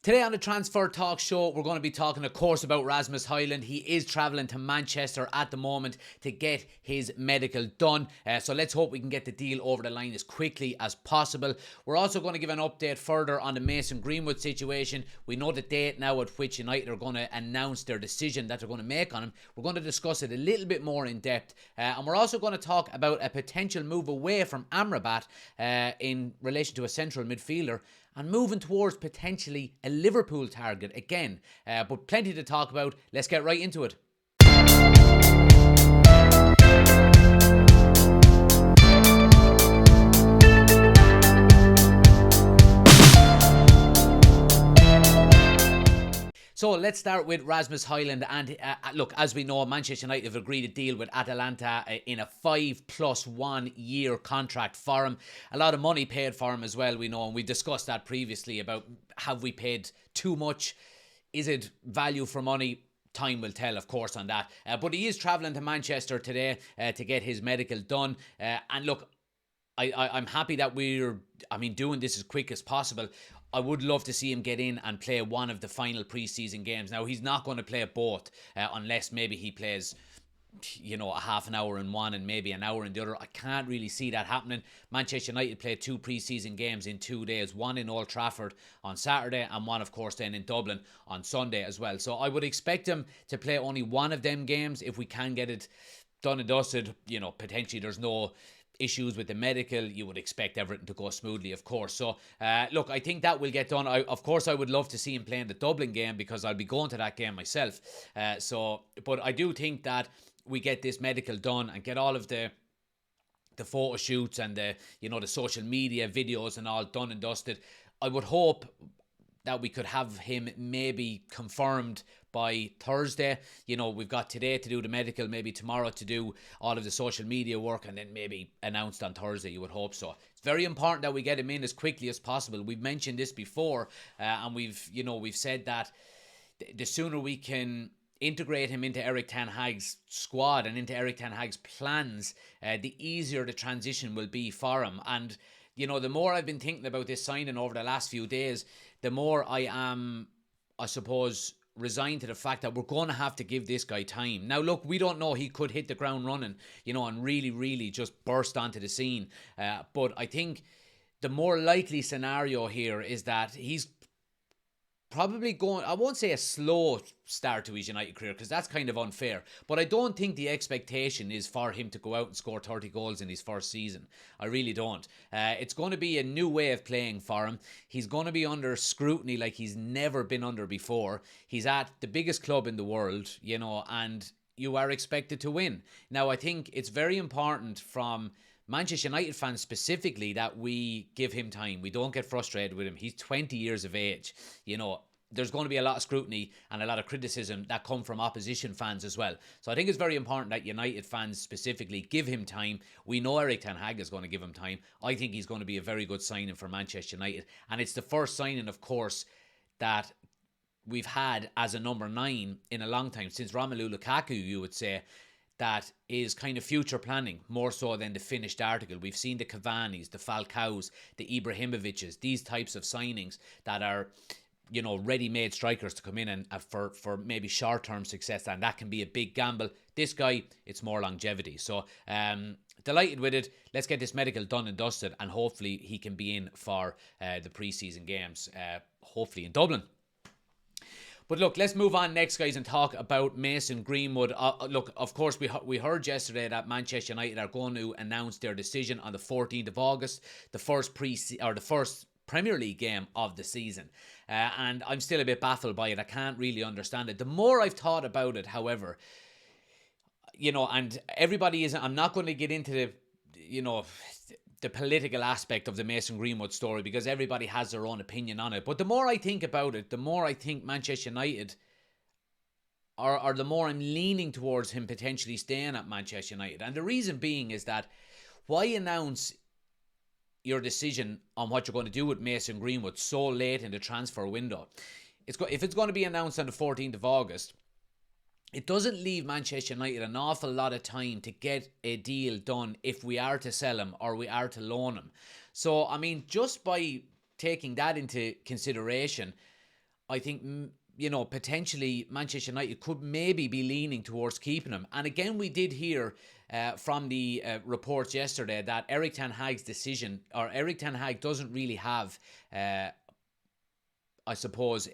Today on the Transfer Talk Show, we're going to be talking, of course, about Rasmus Hojlund. He is travelling to Manchester at the moment to get his medical done. So let's hope we can get the deal over the line as quickly as possible. We're also going to give an update further on the Mason Greenwood situation. We know the date now at which United are going to announce their decision that they're going to make on him. We're going to discuss it a little bit more in depth. And we're also going to talk about a potential move away from Amrabat in relation to a central midfielder, and moving towards potentially a Liverpool target again. But plenty to talk about. Let's get right into it. So let's start with Rasmus Hojlund. And look, as we know, Manchester United have agreed a deal with Atalanta in a 5+1 year contract for him. A lot of money paid for him as well, we know, and we discussed that previously about have we paid too much? Is it value for money? Time will tell, of course, on that. But he is travelling to Manchester today to get his medical done. And look, I'm happy that we're doing this as quick as possible. I would love to see him get in and play one of the final pre-season games. Now, he's not going to play both unless maybe he plays, a half an hour in one and maybe an hour in the other. I can't really see that happening. Manchester United played 2 pre-season games in 2 days, one in Old Trafford on Saturday and one, of course, then in Dublin on Sunday as well. So I would expect him to play only one of them games if we can get it done and dusted. Potentially there's no issues with the medical. You would expect everything to go smoothly, of course. So look, I think that will get done. Of course I would love to see him playing the Dublin game because I'll be going to that game myself. But I do think that we get this medical done and get all of the photo shoots and the social media videos and all done and dusted. I would hope that we could have him maybe confirmed by Thursday. We've got today to do the medical, maybe tomorrow to do all of the social media work, and then maybe announced on Thursday. You would hope so. It's very important that we get him in as quickly as possible. We've mentioned this before, and we've said that the sooner we can integrate him into Erik ten Hag's squad and into Erik ten Hag's plans, the easier the transition will be for him. And the more I've been thinking about this signing over the last few days, the more I am, I suppose, resigned to the fact that we're going to have to give this guy time. Now, look, we don't know. He could hit the ground running, and really, really just burst onto the scene. But I think the more likely scenario here is that he's probably going, I won't say a slow start to his United career because that's kind of unfair, but I don't think the expectation is for him to go out and score 30 goals in his first season. I really don't. It's going to be a new way of playing for him. He's going to be under scrutiny like he's never been under before. He's at the biggest club in the world, and you are expected to win. Now, I think it's very important from Manchester United fans specifically that we give him time. We don't get frustrated with him. He's 20 years of age. There's going to be a lot of scrutiny and a lot of criticism that come from opposition fans as well. So I think it's very important that United fans specifically give him time. We know Erik ten Hag is going to give him time. I think he's going to be a very good signing for Manchester United. And it's the first signing, of course, that we've had as a number 9 in a long time, since Romelu Lukaku, you would say, that is kind of future planning, more so than the finished article. We've seen the Cavani's, the Falcao's, the Ibrahimovic's, these types of signings that are, ready-made strikers to come in and for maybe short-term success, and that can be a big gamble. This guy, it's more longevity. So, delighted with it. Let's get this medical done and dusted, and hopefully he can be in for the pre-season games, hopefully in Dublin. But look, let's move on next, guys, and talk about Mason Greenwood. Look, of course, we heard yesterday that Manchester United are going to announce their decision on the 14th of August, the first Premier League game of the season. And I'm still a bit baffled by it. I can't really understand it. The more I've thought about it, however, and everybody isn't, I'm not going to get into the political aspect of the Mason Greenwood story because everybody has their own opinion on it. But the more I think about it, the more I think Manchester United, or the more I'm leaning towards him potentially staying at Manchester United. And the reason being is that why announce your decision on what you're going to do with Mason Greenwood so late in the transfer window? If it's going to be announced on the 14th of August, it doesn't leave Manchester United an awful lot of time to get a deal done if we are to sell him or we are to loan him. So, just by taking that into consideration, I think, potentially Manchester United could maybe be leaning towards keeping him. And again, we did hear from the reports yesterday that Erik ten Hag's decision, or Erik ten Hag doesn't really have, I suppose,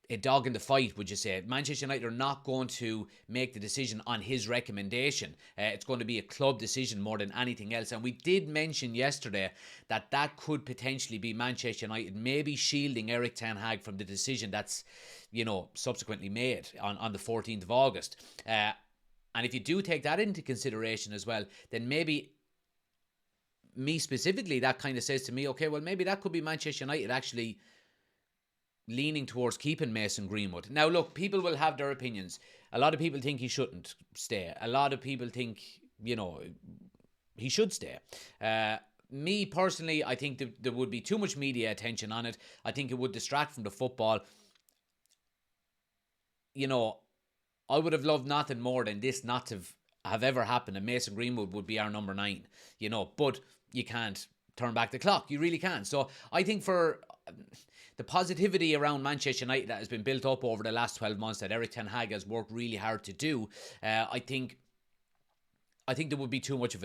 a dog in the fight, would you say? Manchester United are not going to make the decision on his recommendation. It's going to be a club decision more than anything else. And we did mention yesterday that that could potentially be Manchester United maybe shielding Erik ten Hag from the decision that's, subsequently made on the 14th of August. And if you do take that into consideration as well, then maybe me specifically, that kind of says to me, okay, well, maybe that could be Manchester United actually leaning towards keeping Mason Greenwood. Now, look, people will have their opinions. A lot of people think he shouldn't stay. A lot of people think, he should stay. Me, personally, I think there would be too much media attention on it. I think it would distract from the football. I would have loved nothing more than this not to have ever happened, and Mason Greenwood would be our number 9, but you can't turn back the clock. You really can't. So I think for the positivity around Manchester United that has been built up over the last 12 months that Erik ten Hag has worked really hard to do, I think there would be too much of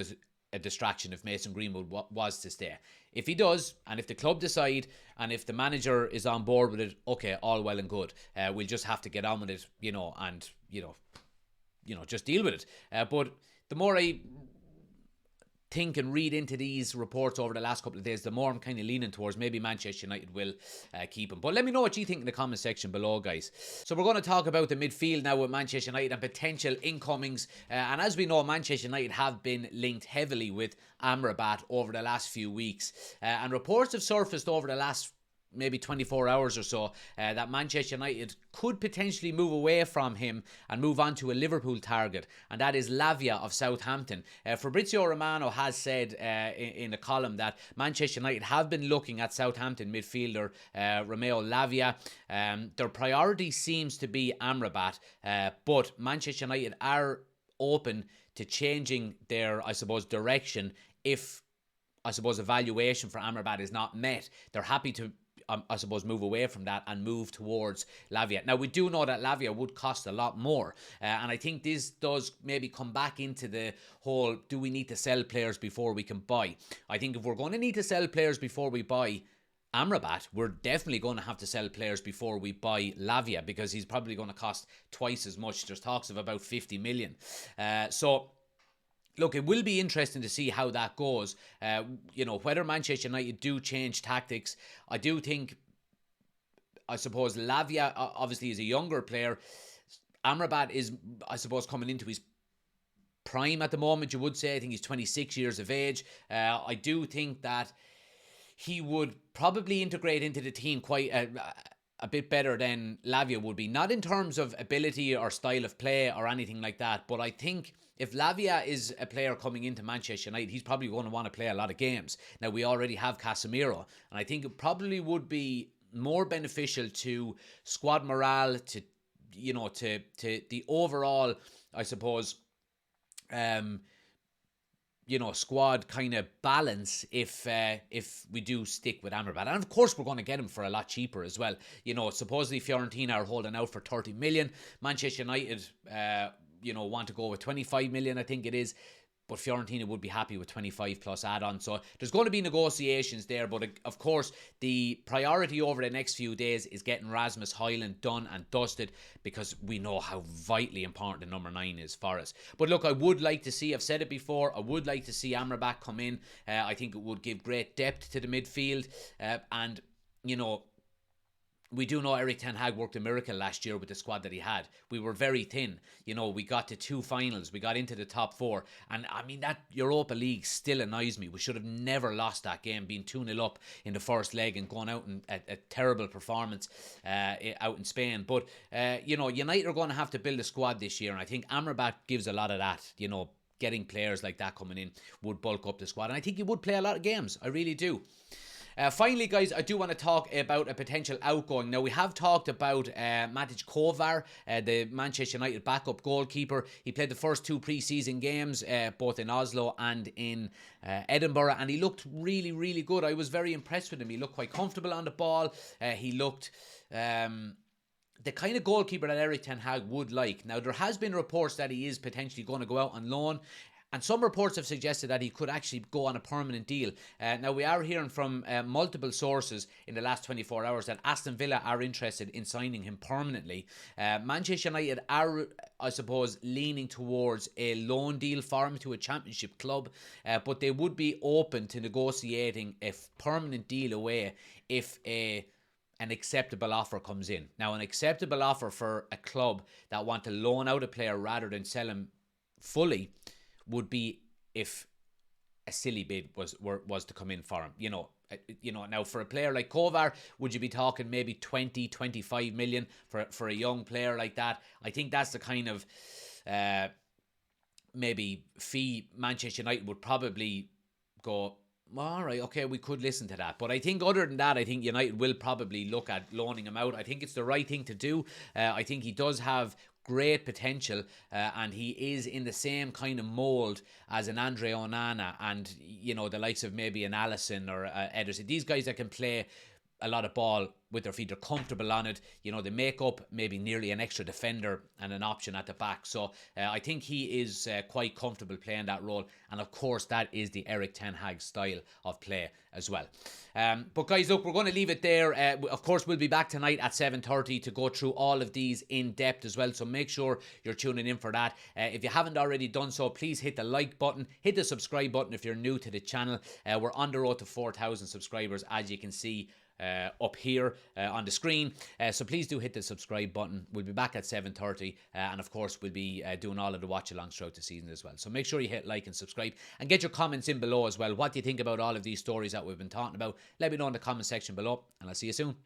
a distraction if Mason Greenwood was to stay. If he does, and if the club decide, and if the manager is on board with it, okay, all well and good. We'll just have to get on with it, and just deal with it. But the more I think and read into these reports over the last couple of days, the more I'm kind of leaning towards maybe Manchester United will keep him. But let me know what you think in the comment section below, guys. So we're going to talk about the midfield now with Manchester United and potential incomings. And as we know, Manchester United have been linked heavily with Amrabat over the last few weeks. And reports have surfaced over the last maybe 24 hours or so that Manchester United could potentially move away from him and move on to a Liverpool target, and that is Lavia of Southampton. Fabrizio Romano has said in a column that Manchester United have been looking at Southampton midfielder Romeo Lavia. Their priority seems to be Amrabat, but Manchester United are open to changing their, I suppose, direction if, I suppose, evaluation for Amrabat is not met. They're happy to, I suppose, move away from that and move towards Lavia. Now, we do know that Lavia would cost a lot more, and I think this does maybe come back into the whole, do we need to sell players before we can buy? I think if we're going to need to sell players before we buy Amrabat, we're definitely going to have to sell players before we buy Lavia, because he's probably going to cost twice as much. There's talks of about 50 million. Look, it will be interesting to see how that goes. Whether Manchester United do change tactics. I do think, I suppose, Lavia obviously is a younger player. Amrabat is, I suppose, coming into his prime at the moment, you would say. I think he's 26 years of age. I do think that he would probably integrate into the team quite a bit better than Lavia would be. Not in terms of ability or style of play or anything like that, but I think if Lavia is a player coming into Manchester United, he's probably going to want to play a lot of games. Now, we already have Casemiro, and I think it probably would be more beneficial to squad morale, to the overall, I suppose, squad kind of balance if we do stick with Amrabat. And of course we're going to get him for a lot cheaper as well. Supposedly Fiorentina are holding out for 30 million. Manchester United want to go with 25 million, I think it is. But Fiorentina would be happy with 25 plus add-on. So there's going to be negotiations there. But of course, the priority over the next few days is getting Rasmus Hojlund done and dusted, because we know how vitally important the number 9 is for us. But look, I would like to see, I've said it before, I would like to see Amrabat come in. I think it would give great depth to the midfield. And we do know Erik ten Hag worked a miracle last year with the squad that he had. We were very thin. We got to 2 finals. We got into the top 4. And, I mean, that Europa League still annoys me. We should have never lost that game, being 2-0 up in the first leg and going out in a terrible performance out in Spain. But, United are going to have to build a squad this year. And I think Amrabat gives a lot of that, getting players like that coming in would bulk up the squad. And I think he would play a lot of games. I really do. Finally, guys, I do want to talk about a potential outgoing. Now, we have talked about Matic Kovar, the Manchester United backup goalkeeper. He played the first 2 pre-season games, both in Oslo and in Edinburgh, and he looked really, really good. I was very impressed with him. He looked quite comfortable on the ball. He looked the kind of goalkeeper that Erik ten Hag would like. Now, there has been reports that he is potentially going to go out on loan, and some reports have suggested that he could actually go on a permanent deal. Now, we are hearing from multiple sources in the last 24 hours that Aston Villa are interested in signing him permanently. Manchester United are, I suppose, leaning towards a loan deal for him to a championship club, but they would be open to negotiating a permanent deal away if an acceptable offer comes in. Now, an acceptable offer for a club that want to loan out a player rather than sell him fully would be if a silly bid was to come in for him. Now for a player like Kovar, would you be talking maybe 20, 25 million for a young player like that? I think that's the kind of maybe fee Manchester United would probably go, all right, okay, we could listen to that. But I think other than that, I think United will probably look at loaning him out. I think it's the right thing to do. I think he does have great potential, and he is in the same kind of mould as an Andre Onana and, the likes of maybe an Alisson or Ederson. These guys that can play a lot of ball with their feet, they're comfortable on it. They make up maybe nearly an extra defender and an option at the back. So I think he is quite comfortable playing that role. And of course, that is the Erik ten Hag style of play as well. But guys, look, we're going to leave it there. Of course, we'll be back tonight at 7:30 to go through all of these in depth as well. So make sure you're tuning in for that. If you haven't already done so, please hit the like button, hit the subscribe button if you're new to the channel. We're on the road to 4,000 subscribers, as you can see up here on the screen. So please do hit the subscribe button. We'll be back at 7:30, and of course we'll be doing all of the watch alongs throughout the season as well. So make sure you hit like and subscribe, and get your comments in below as well. What do you think about all of these stories that we've been talking about? Let me know in the comment section below, and I'll see you soon.